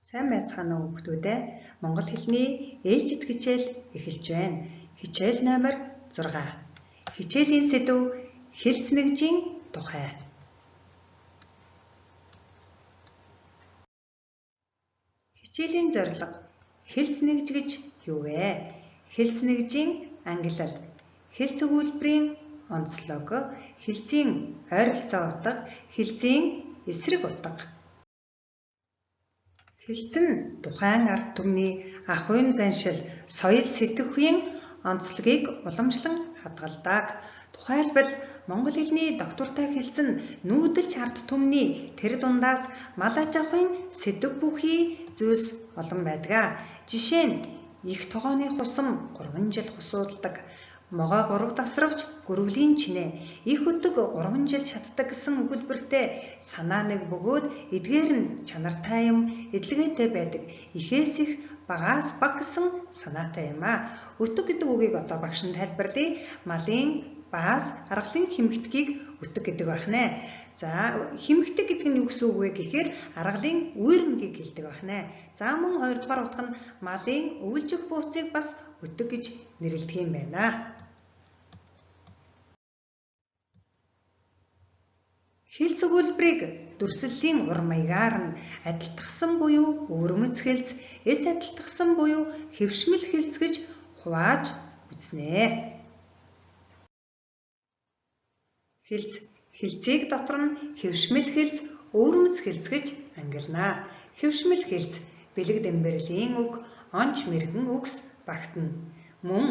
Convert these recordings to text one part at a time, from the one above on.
Сайн байцгаана уу хүүхдүүдээ. Монгол хэлний ээлжид хичээл эхэлж байна. Хичээл номер 6. Хичээлийн сэдэв хэлц нэгжийн тухай. Хичээлийн зорилго. Хэлц нэгж гэж юу вэ? Хэлц нэгжийн ангилал. Хэлц өгүүлбэрийн онцлог, хэлцийн ойролцоо утга, хэлцийн эсрэг утга. Хэлц нь тухайн ард түмний ахуйн заншил, соёл сэтгэхүйн онцлогийг уламжлан хадгалдаг. Тухайлбал монгол хэлний доктортой хэлц нь нүүдэлч ард түмний тэр дундаас мал аж ахуйн сэдэв бүхий зүйлс олон байдаг. Жишээ нь их тогооны хусам 3 жил хусуулдаг, могой 3 тасравч гөрвлийн чинээ, их өтөг 3 жил шатдаг гэсэн өгүүлбэртэй санаа нэг бөгөөд эдгээр нь чанартай юм, эдлгээтэй байдаг, ихээс их багаас баг гэсэн санаатай юм а. Өтөг гэдэг үгийг одоо багш нь тайлбарлая. Малын багаас аргалын хэмхтгийг өтөг гэдэг байна. За хэмхтэг гэдэг нь юу гэсэн үг вэ гэхээр аргалын үермгийг хэлдэг байна. За мөн хоёрдугаар утга нь малын өвөлжих бууцыг бас өтөг гэж нэрлэдэг юм байна. Хэлц өгүүлбэрийг дүрслэлийн ур маягаар нь адилтгсан буюу өвөрмөц хэлц, эс адилтгсан буюу хэвшмэл хэлц гэж хувааж үзнэ. Хэлцийг дотор нь хэвшмэл хэлц, өвөрмөц хэлц гэж ангилнаа. Хэвшмэл хэлц бэлэг дэмбэрлийн үг, онч мэргэн үгс багтана. Мөн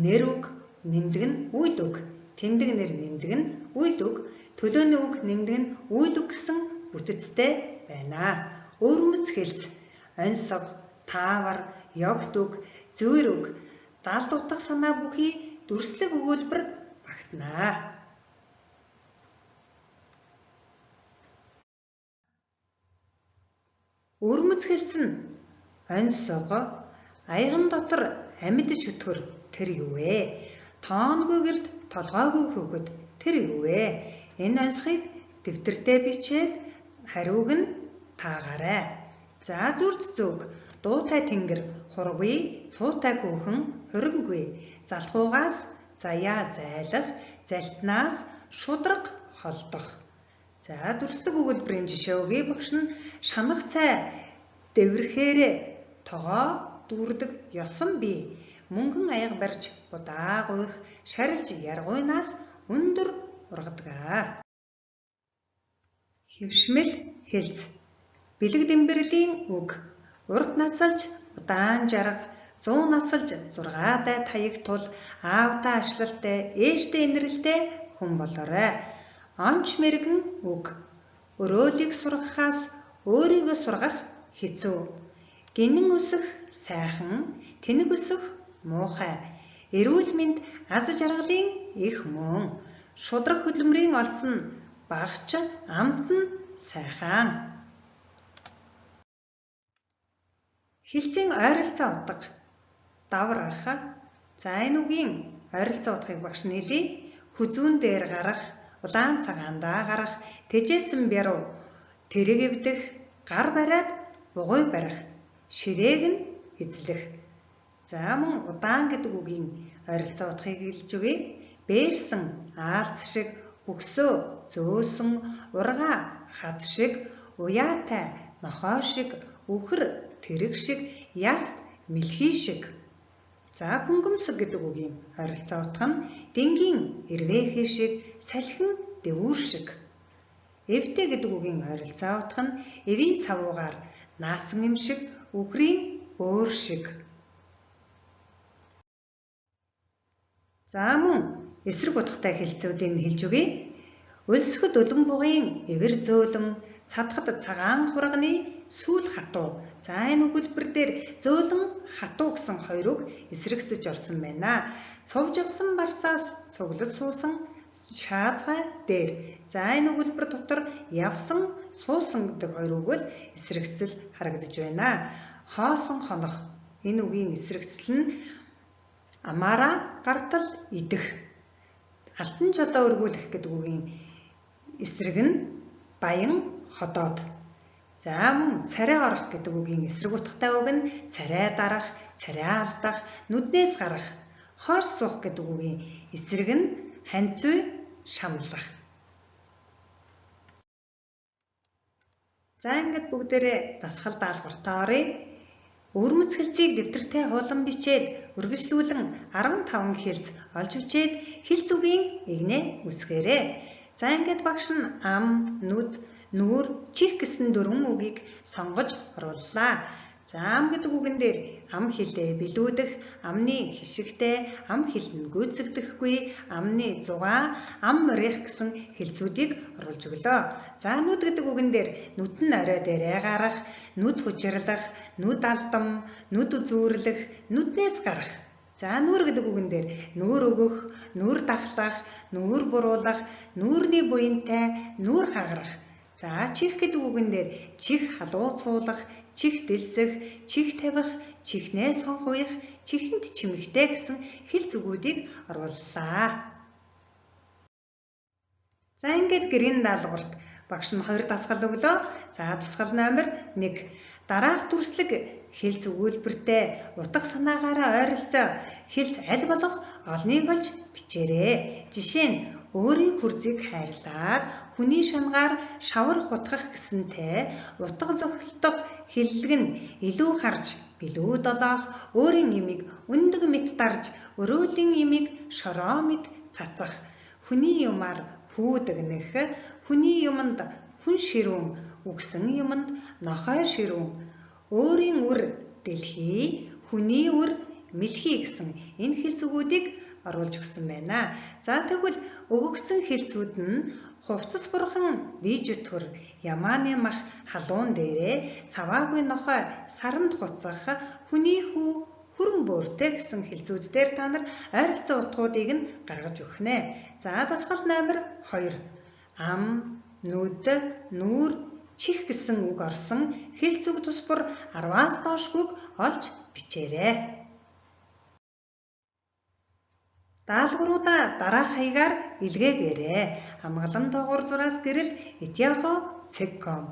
нэр үг нэмдэг нь үйл үг, тэмдэг нэр нэмдэг нь үйл үг, төлөөний үг нэмдэг нь үйл үг гэсэн бүтэцтэй байна. Өвөрмөц хэлц оньсог, таавар, ёгт үг, зүйр үг, далд утга санаа бүхий дүрслэг өгүүлбэр багтана. Өвөрмөц хэлц нь оньсог, аяган дотор амьдж өтгөр тэр юу вэ? Тоонгүй гэрд толгойгүй хөвгөд тэр юу вэ? Энэ оньсхийг дэвтэртээ бичээд хариуг нь таагаарай. За зүрд зүг, дуутай тэнгэр, хургүй, цуутай хүүхэн, хурингүй, залхуугаас заяа зайлах, залтнаас шудраг холдох. За дүрслэг өгүүлбэрийн жишээ өгье. Багш нь шанах цай дэврэхээр тогоо дүүрдэг ёсон бий. Мөнгөн аяга барьж будаа гуйх, шарилж яргуйнаас өндөр ургадаг. Хэвшмэл хэлц бэлэг дэмбэрлийн үг. Урд насалж удаан жарга, 100 насалж 6 дай таяг тул аавдаа ашлалтай, ээждээ инрэлтэй хүн болоорой. Онч мэргэн үг. Өрөөлийг сургахаас өөрийгөө сургах хэцүү. Гинэн өсөх сайхан, тэнэг өсөх муухай. Эрүүл мэнд аз жаргалын их мөн. Шудраг хөдөлмөрийн олдсон багч амт нь сайхан. Хэлцийн ойролцоо утга. Даврах. За энэ үгийн ойролцоо утгыг багш нь хэлье. Хүзүүн дээр гарах, улаан цагаандаа гарах, тэжээсэн бяруу, тэрэг эвдэх, гар бариад бугуй барих, ширээг нь эзлэх. За мөн удаан гэдэг үгийн ойролцоо утгыг хэлж өгье. Бээрсэн, аалц шиг, өгсөө, зөөсөн, ургаа, хад шиг, уяатай, нохой шиг, үхэр, тэрэг шиг, яст, мэлхий шиг. За хөнгөмсөг гэдэг үгийн ойролцоо утга нь дэнгийн эрвээхий шиг, салхин, дэвүүр шиг. Эвтэй гэдэг үгийн ойролцоо утга нь эвийн цавуугаар наасан юм шиг, үхрийн өөр шиг. За мөн эсрэг утгатай хэлцүүдийг хэлж өгье. Өлсгөд өлөн бугын эвэр зөөлөн, цадхад цагаан хурганы сүүл хатуу. За энэ өгүүлбэр дээр зөөлөн, хатуу гэсэн хоёр үг эсрэгцэж орсон байна. Цовж авсан барсаас цуглаж суусан шаазгай дээр. За энэ өгүүлбэр дотор явсан, суусан гэдэг хоёр үг бол эсрэгцэл харагдаж байна. Хоосон хонох. Энэ үгийн эсрэгцэл нь амаараа гартал идэх. Алтан жолоо өргүүлэх гэдэг үгийн эсрэг нь баян ходоод. За мөн царай орох гэдэг үгийн эсрэг утгатай үг нь царай дарах, царай алдах, нүднээс гарах. Хойш суух гэдэг үгийн эсрэг нь ханьцуй, шамлах. За ингээд бүгдээрээ дасгал даалгавартаа оръё. Өвөрмөц хэлцийг дэвтэртээ хуулан бичээд үргэлжлүүлэн 15 хэлц олж бичээд хэлц үгийн игнээ үсгээрэй. За ингээд багш нь ам, нүд, нүүр, чих гэсэн 4 үгийг сонгож орууллаа. За ам гэдэг үгэн дээр ам хилээ билүүдэх, амны хишигтэй, ам хилэн гүйцэгдэхгүй, амны зугаа, ам морих гэсэн хэлцүүдийг оруулж өглөө. За нүд гэдэг үгэн дээр нүд нь орой дээрээ гарах, нүд хужирлах, нүд алдам, нүд үзүүрлэх, нүднээс гарах. За нүүр гэдэг үгэн дээр нүүр өгөх, нүүр дахлах, нүүр буруулах, нүүрний буянтай, нүүр хагарах. За чих гэдэг үгэн дээр чих халууцуулах, чих дэлсэх, чих тавих, чихнээ сонхуйх, чихэнд чимэгтэй гэсэн хэлц үгүүдийг орууллаа. За ингээд гэрийн даалгаварт багш нь 2 дасгал өглөө. За дасгал номер 1. Дараах дүрслэг хэлц өгүүлбэртэй утга санаагаараа ойролцоо хэлц аль болох олныг олж бичээрэй. Жишээ нь өөрийн хүрзийг хайрлаад хүний шунгаар шавар хутгах гэсэнтэй утга зохилтох хэллэг нь илүү харж билүү долоох, өөрийн имийг өндөг мэт дарж өрөөлийн имийг шороо мэт цацах, хүний юмар пүүдэгнэх, хүний юманд хүн ширүүн, үгсэн юманд нохой ширүүн, өөрийн үр дэлхий, хүний үр мэлхий гэсэн энэ хэлц үгүүдийг оруулж өгсөн байна. За тэгвэл өгөгдсөн хэлцүүд нь хувцас бурхан бие жүтгэр, ямааны мах халуун дээрээ, саваагүй нохой саранд хуцах, хүний хүү хүрэн бөөртэй гэсэн хэлцүүд дээр та нар ойролцоо утгуудыг нь гаргаж өгөх нэ. За дасгал номер 2. Ам, нүд, нүүр, чих гэсэн үг орсон хэлц үг тус бүр 10-аас доошгүйг олж бичээрэй. Даалгавруудаа дараах хаягаар илгээгээрэй. Амгалан доогуур зураас гэрэл etiafo.com.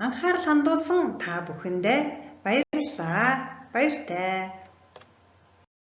Анхаарал хандуулсан та бүхэндээ баярлалаа. Баяртай.